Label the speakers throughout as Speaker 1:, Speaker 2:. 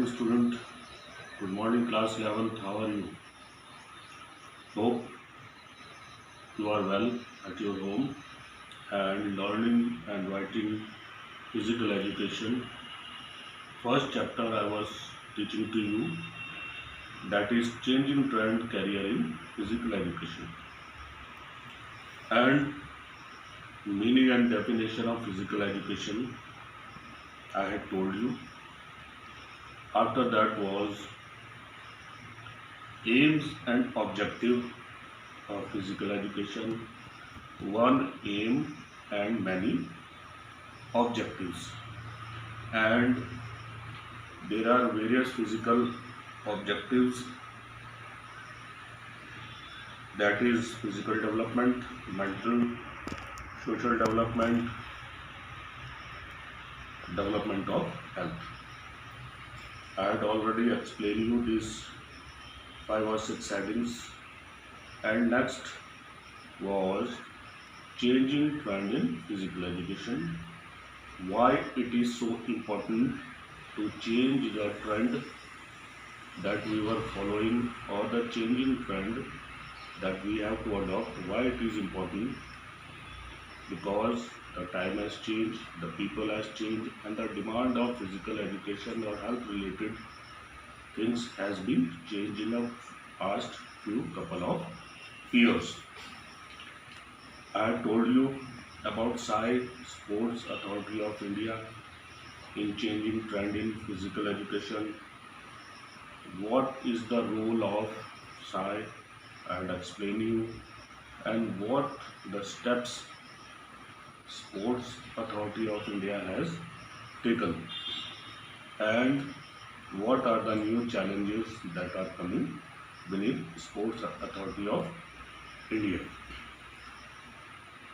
Speaker 1: morning, student. Good morning, class 11th. How are you? Hope you are well at your home and learning and writing physical education. First chapter I was teaching to you, that is changing trend career in physical education, and meaning and definition of physical education I had told you. After that was aims and objective of physical education, one aim and many objectives. And there are various physical objectives, that is physical development, mental, social development, development of health. I had already explained you these 5 or 6 headings. And next was changing trend in physical education, why it is so important to change the trend that we were following, or the changing trend that we have to adopt. Why it is important? Because the time has changed, the people has changed, and the demand of physical education or health related things has been changed in the past few couple of years. I have told you about SAI, Sports Authority of India, in changing trend in physical education. What is the role of SAI? I will explain you, and what the steps Sports Authority of India has taken, and what are the new challenges that are coming beneath Sports Authority of India.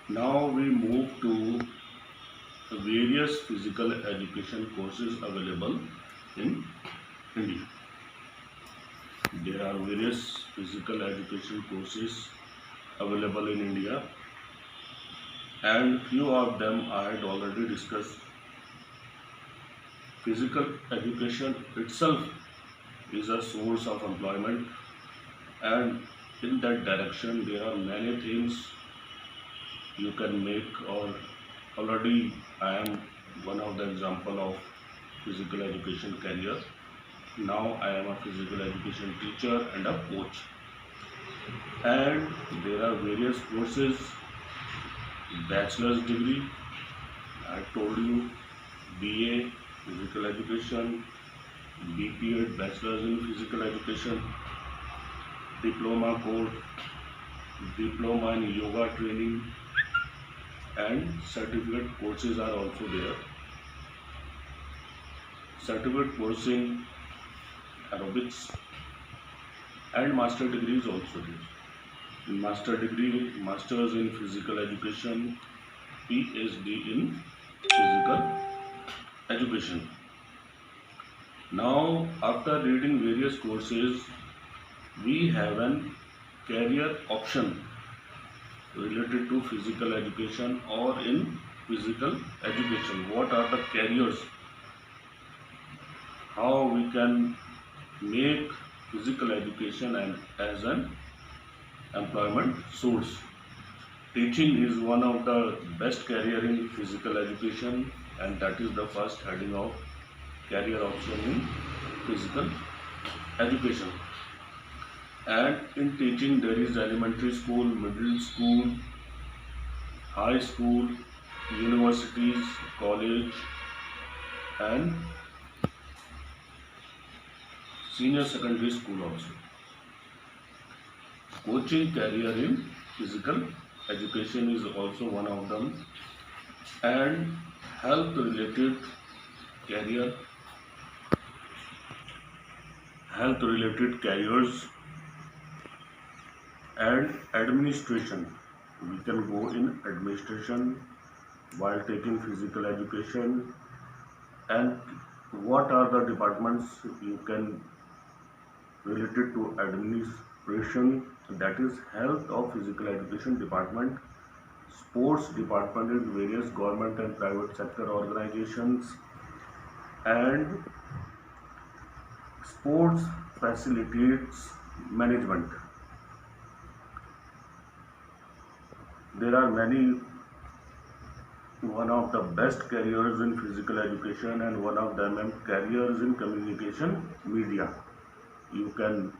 Speaker 1: Now we move to various physical education courses available in India. There are various physical education courses available in India, and few of them I had already discussed. Physical education itself is a source of employment, and in that direction there are many things you can make, or already I am one of the example of physical education career. Now I am a physical education teacher and a coach, and there are various courses. Bachelor's degree, I told you, BA physical education, BPEd bachelor's in physical education, diploma course, diploma in yoga training, and certificate courses are also there. Certificate course in aerobics, and master degree is also there. Master degree, masters in physical education, PhD in physical education. Now, after reading various courses, we have an career option related to physical education or in physical education. What are the careers? How we can make physical education and as an employment source. Teaching is one of the best career in physical education, and that is the first heading of career option in physical education. And in teaching there is elementary school, middle school, high school, universities, college, and senior secondary school also. Coaching career in physical education is also one of them, and health related career, health related careers, and administration. We can go in administration while taking physical education. And what are the departments you can related to administration? That is health of physical education department, sports department in various government and private sector organizations, and Sports facilitates management. There are many, one of the best careers in physical education and one of them careers in communication media. You can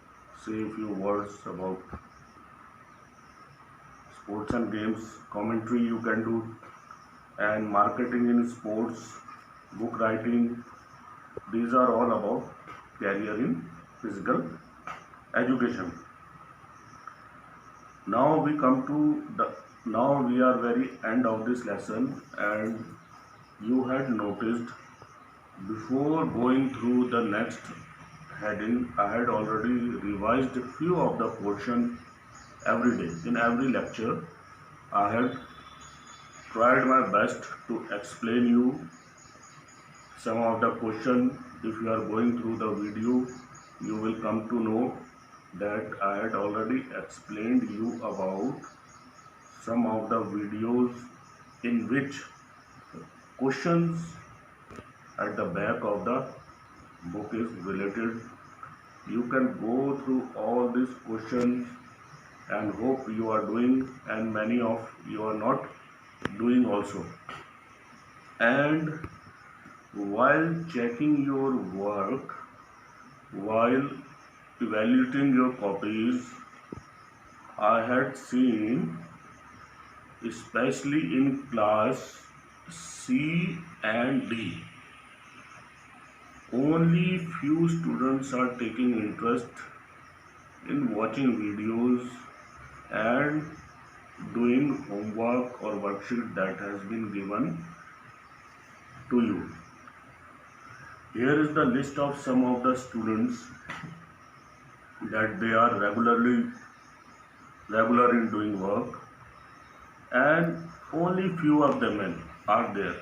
Speaker 1: say a few words about sports and games, commentary you can do, and marketing in sports, book writing. These are all about career in physical education. Now we come to the, now we are very end of this lesson, and you had noticed before going through the next heading, I had already revised a few of the portion every day. In every lecture, I had tried my best to explain you some of the question. If you are going through the video, you will come to know that I had already explained you about some of the videos in which questions at the back of the book is related. You can go through all these questions and hope you are doing, and many of you are not doing also. And while checking your work, while evaluating your copies, I had seen, especially in class C and D, only few students are taking interest in watching videos and doing homework or worksheet that has been given to you. Here is the list of some of the students that they are regular in doing work, and only few of them are there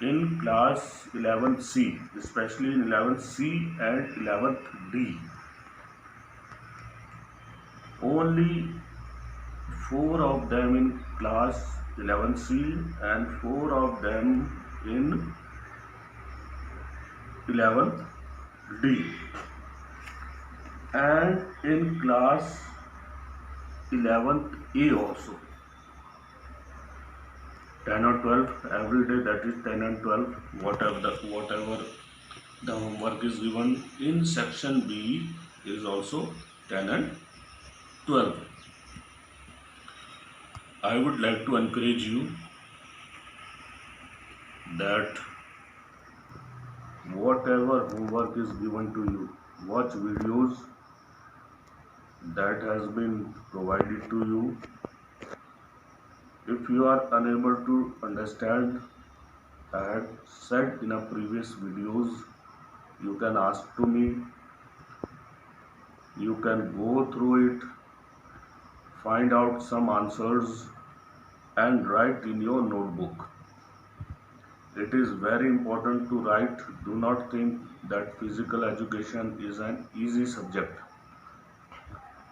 Speaker 1: in class 11C, especially in 11C and 11th D. Only 4 of them in class 11C and 4 of them in 11th D, and in class 11th A also. 10 or 12 every day, that is 10 and 12, whatever the homework is given in section B is also 10 and 12. I would like to encourage you that whatever homework is given to you, watch videos that has been provided to you. If you are unable to understand, I had said in a previous videos, you can ask to me, you can go through it, find out some answers and write in your notebook. It is very important to write. Do not think that physical education is an easy subject.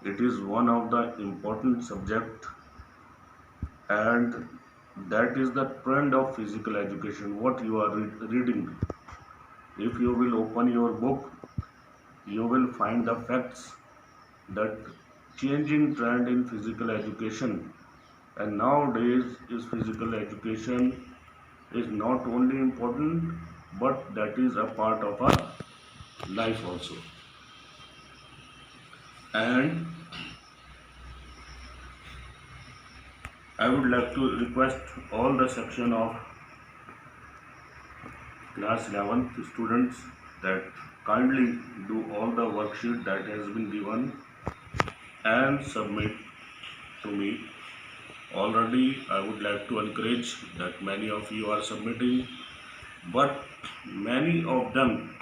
Speaker 1: It is one of the important subject, and that is the trend of physical education, what you are reading. If you will open your book, you will find the facts that changing trend in physical education, and nowadays is physical education is not only important, but that is a part of our life also. And I would like to request all the section of class 11th students that kindly do all the worksheet that has been given and submit to me. Already I would like to encourage that many of you are submitting, but many of them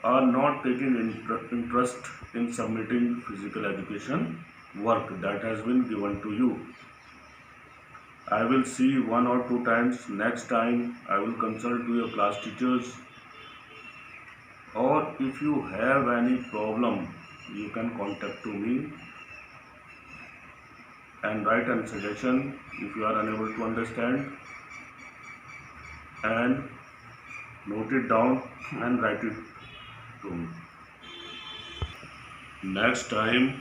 Speaker 1: are not taking interest in submitting physical education work that has been given to you. I will see 1 or 2 times. Next time I will consult to your class teachers, or if you have any problem, you can contact to me and write a suggestion if you are unable to understand, and note it down and write it to me. Next time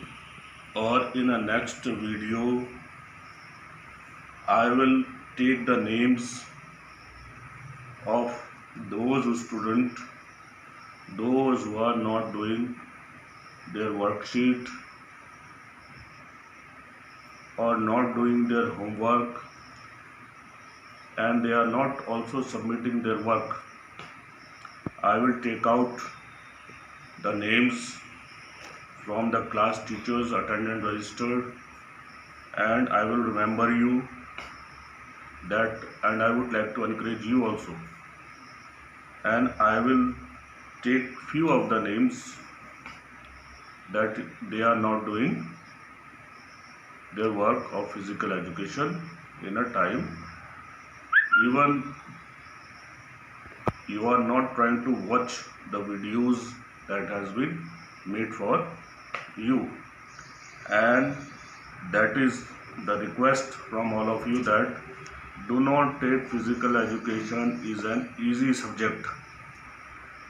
Speaker 1: or in a next video, I will take the names of those students, those who are not doing their worksheet or not doing their homework, and they are not also submitting their work. I will take out the names from the class teachers attendance registered, and I will remember you that, and I would like to encourage you also, and I will take few of the names that they are not doing their work of physical education in a time. Even you are not trying to watch the videos that has been made for you, and that is the request from all of you, that do not take physical education is an easy subject.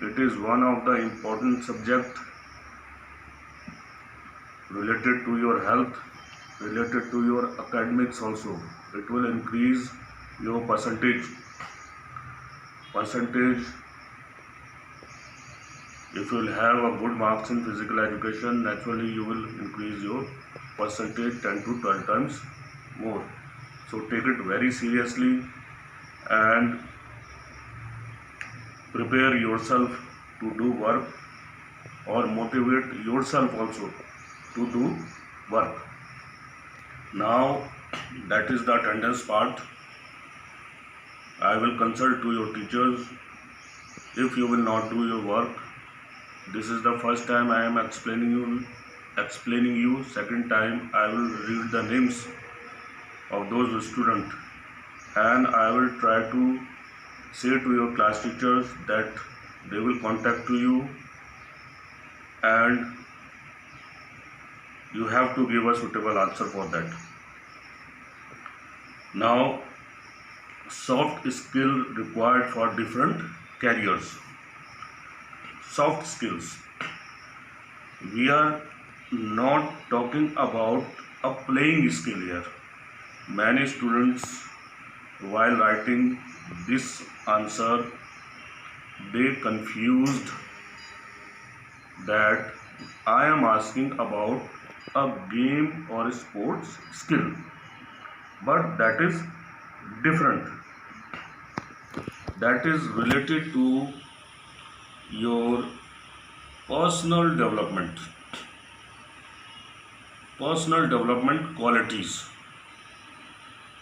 Speaker 1: It is one of the important subject related to your health, related to your academics also. It will increase your percentage. If you will have a good marks in physical education, naturally you will increase your percentage 10 to 12 times more. So take it very seriously and prepare yourself to do work, or motivate yourself also to do work. Now that is the attendance part. I will consult to your teachers. If you will not do your work, this is the first time I am explaining you. Second time I will read the names of those students, and I will try to say to your class teachers that they will contact to you, and you have to give a suitable answer for that. Now, soft skill required for different careers. Soft skills. We are not talking about a playing skill here. Many students, while writing this answer, they confused that I am asking about a game or a sports skill, but that is different. That is related to your personal development qualities.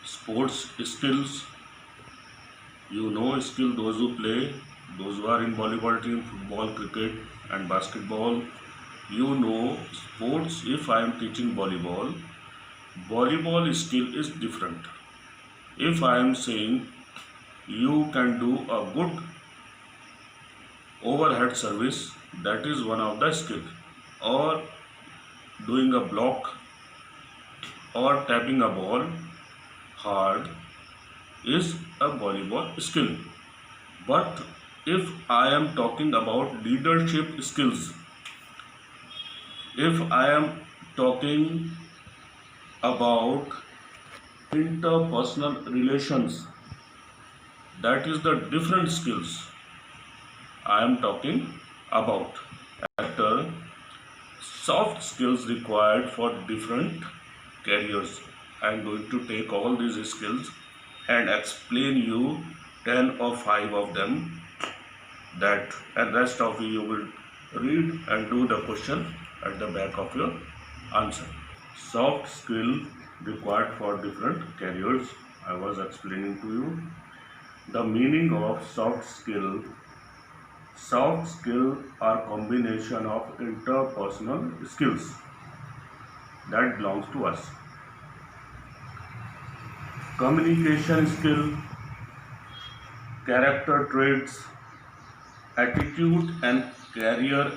Speaker 1: Sports skills, skill, those who play, those who are in volleyball team, football, cricket and basketball. Sports, if I am teaching volleyball skill is different. If I am saying you can do a good overhead service, that is one of the skill, or doing a block or tapping a ball hard is a volleyball skill. But if I am talking about leadership skills, if I am talking about interpersonal relations, that is the different skills I am talking about. After soft skills required for different careers, I am going to take all these skills and explain you 10 or 5 of them, that and rest of you will read and do the question at the back of your answer. Soft skill required for different careers, I was explaining to you. The meaning of soft skill. Soft skill are combination of interpersonal skills that belongs to us. Communication skill, character traits, attitude and career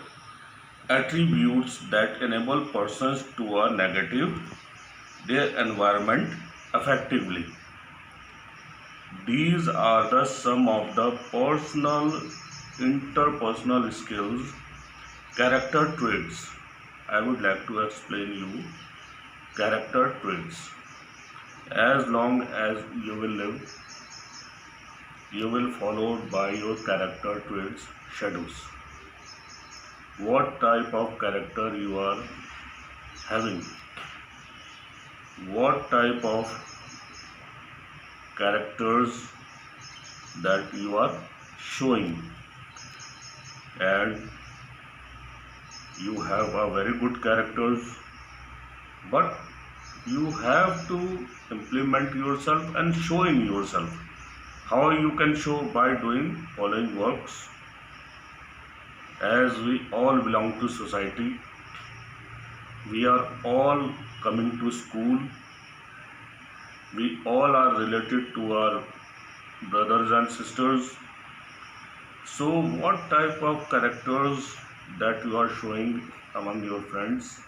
Speaker 1: attributes that enable persons to navigate their environment effectively. These are the some of the interpersonal skills Character traits. I would like to explain you character traits. As long as you will live, you will followed by your character traits shadows. What type of character you are having, what type of characters that you are showing, and you have a very good characters, but you have to implement yourself and showing yourself. How you can show? By doing following works. As we all belong to society, we are all coming to school, we all are related to our brothers and sisters. So what type of characters that you are showing among your friends?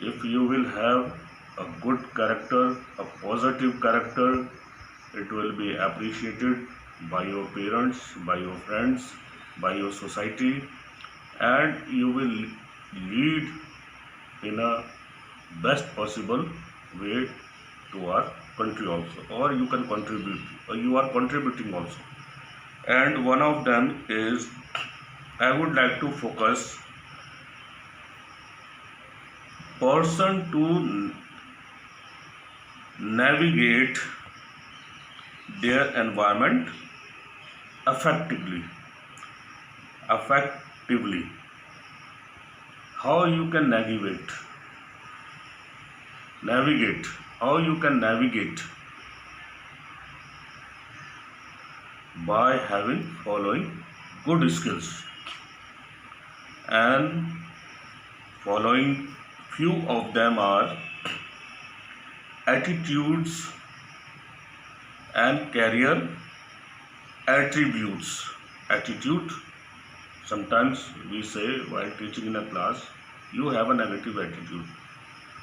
Speaker 1: If you will have a good character, a positive character, it will be appreciated by your parents, by your friends, by your society, and you will lead in a best possible way to our country also, or you can contribute, or you are contributing also. And one of them is, I would like to focus person to navigate their environment effectively. Effectively. How you can navigate? Navigate. How you can navigate? By having following good skills, and following few of them are attitudes and career attributes. Attitude, sometimes we say while teaching in a class, you have a negative attitude,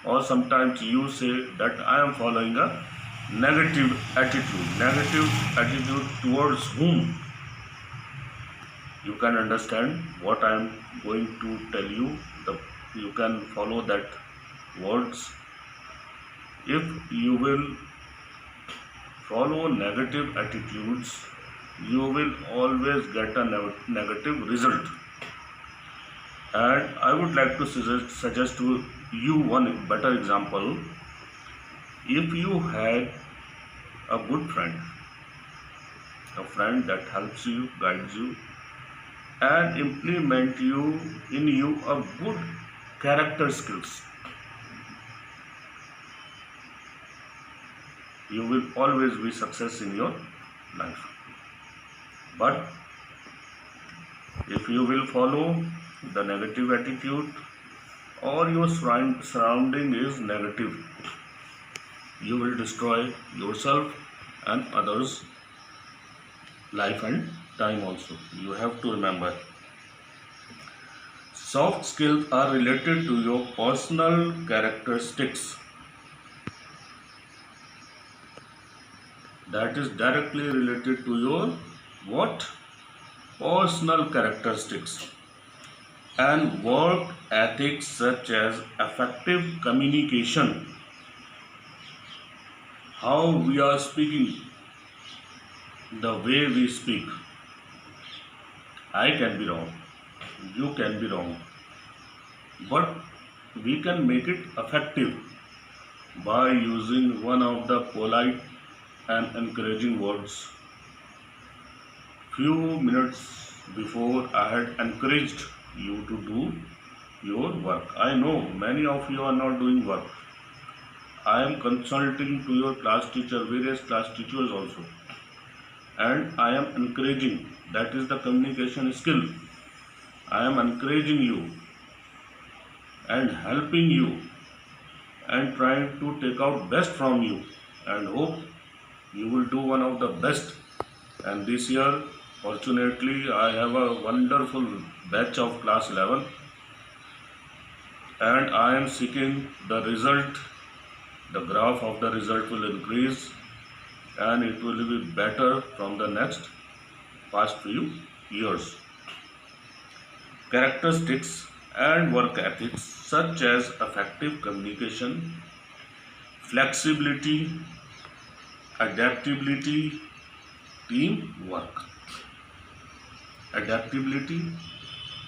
Speaker 1: or sometimes you say that I am following a negative attitude. Negative attitude towards whom? You can understand what I am going to tell you. You can follow that words. If you will follow negative attitudes, you will always get a negative result. And I would like to suggest to you one better example. If you had a good friend, a friend that helps you, guides you, and implement you in you a good character skills, you will always be success in your life. But if you will follow the negative attitude, or your surrounding is negative, you will destroy yourself and others' life and time also. You have to remember, soft skills are related to your personal characteristics. That is directly related to your what? Personal characteristics. And work ethics such as effective communication. How we are speaking, the way we speak. I can be wrong, you can be wrong, but we can make it effective by using one of the polite and encouraging words. Few minutes before, I had encouraged you to do your work. I know many of you are not doing work. I am consulting to your class teacher, various class teachers also, and I am encouraging. That is the communication skill. I am encouraging you and helping you and trying to take out best from you, and hope you will do one of the best. And this year, fortunately, I have a wonderful batch of class 11, and I am seeking the result. The graph of the result will increase, and it will be better from the next past few years. characteristics and work ethics such as effective communication, flexibility, adaptability, teamwork. Adaptability,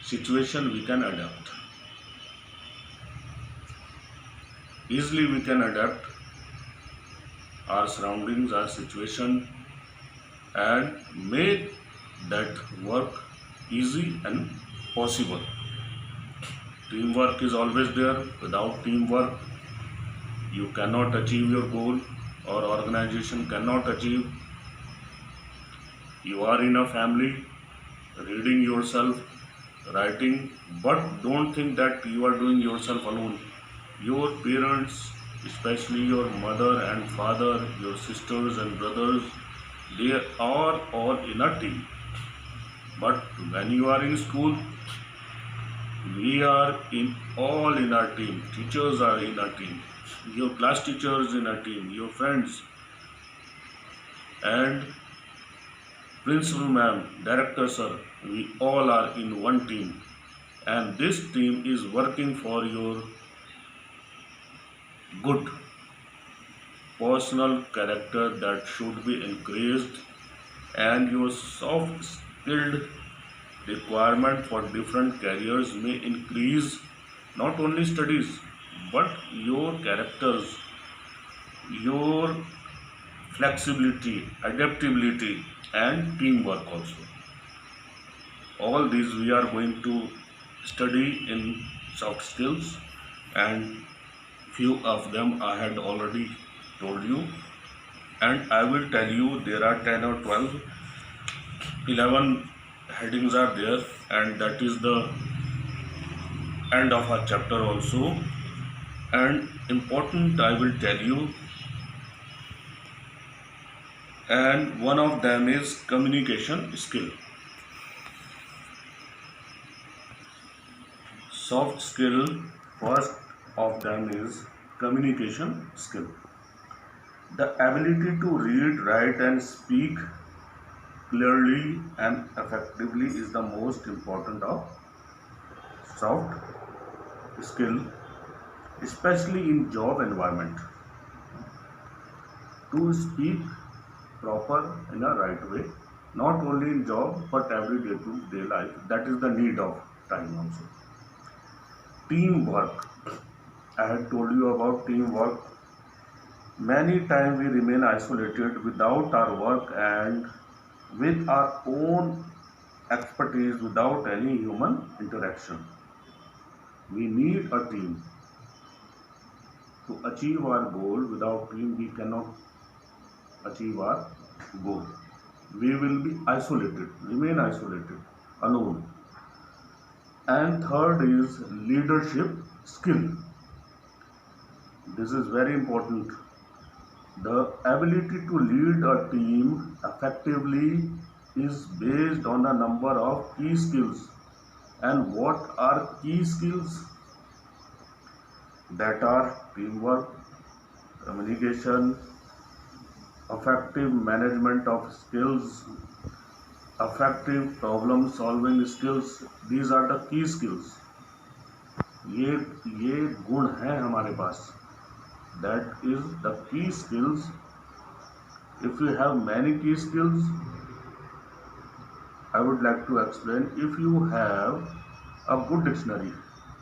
Speaker 1: situation we can adapt. Easily we can adapt our surroundings, our situation, and make that work easy and possible. Teamwork is always there. Without teamwork, you cannot achieve your goal or organization cannot achieve. You are in a family, reading yourself, writing, but don't think that you are doing yourself alone. Your parents, especially your mother and father, your sisters and brothers, they are all in a team. But when you are in school, we are in all in our team. Teachers are in a team. Your class teachers in a team. Your friends and principal ma'am, director sir. We all are in one team, and this team is working for your good personal character that should be increased, and your soft skilled requirement for different careers may increase not only studies but your characters, your flexibility, adaptability, and teamwork also. All these we are going to study in soft skills, and few of them I had already told you, and I will tell you there are 10 or 12, 11 headings are there, and that is the end of our chapter also. And important I will tell you, and one of them is communication skill. Soft skill, first of them is communication skill. The ability to read, write, and speak clearly and effectively is the most important of soft skill, especially in job environment. To speak proper in a right way, not only in job but every day to day life. That is the need of time also. Teamwork. I had told you about teamwork. Many times we remain isolated without our work and with our own expertise without any human interaction. We need a team. To achieve our goal, without team we cannot achieve our goal. We will be isolated, remain isolated, alone. And third is leadership skill. This is very important. The ability to lead a team effectively is based on a number of key skills. And what are key skills? That are teamwork, communication, effective management of skills, effective problem solving skills. These are the key skills. ये गुण हैं हमारे पास. That is the key skills. If you have many key skills, I would like to explain. If you have a good dictionary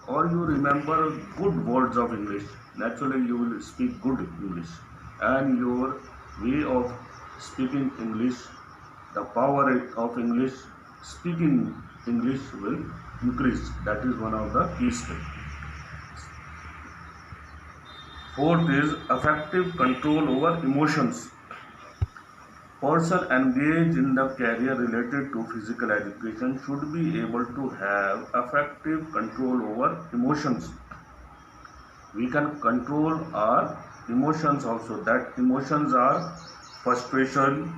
Speaker 1: or you remember good words of English, naturally you will speak good English, and your way of speaking English, the power of English, speaking English will increase. That is one of the key skills. Fourth is effective control over emotions. Person engaged in the career related to physical education should be able to have effective control over emotions. We can control our emotions also. That emotions are frustration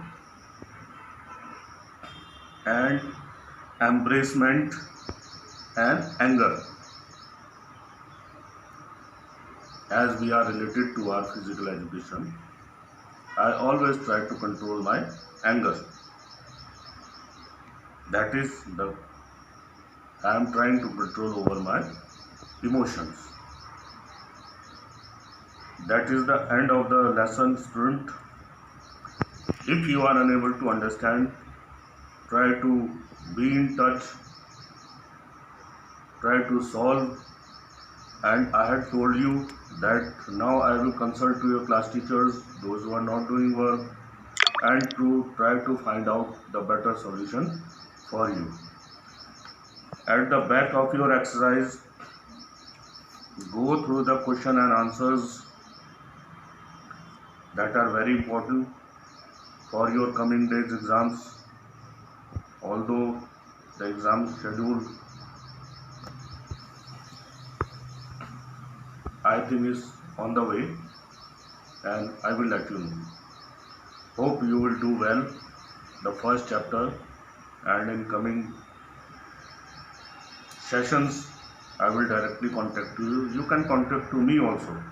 Speaker 1: and embracement and anger, as we are related to our physical education. I always try to control my anger. That is the I am trying to control over my emotions. That is the end of the lesson, student. If you are unable to understand, try to be in touch, try to solve. And I had told you that now I will consult to your class teachers, those who are not doing work, and to try to find out the better solution for you. At the back of your exercise, go through the question and answers that are very important for your coming days exams. Although the exam schedule I think is on the way, and I will let you know. Hope you will do well the first chapter, and in coming sessions I will directly contact you. You can contact to me also.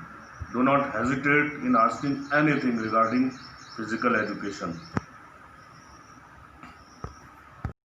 Speaker 1: Do not hesitate in asking anything regarding physical education.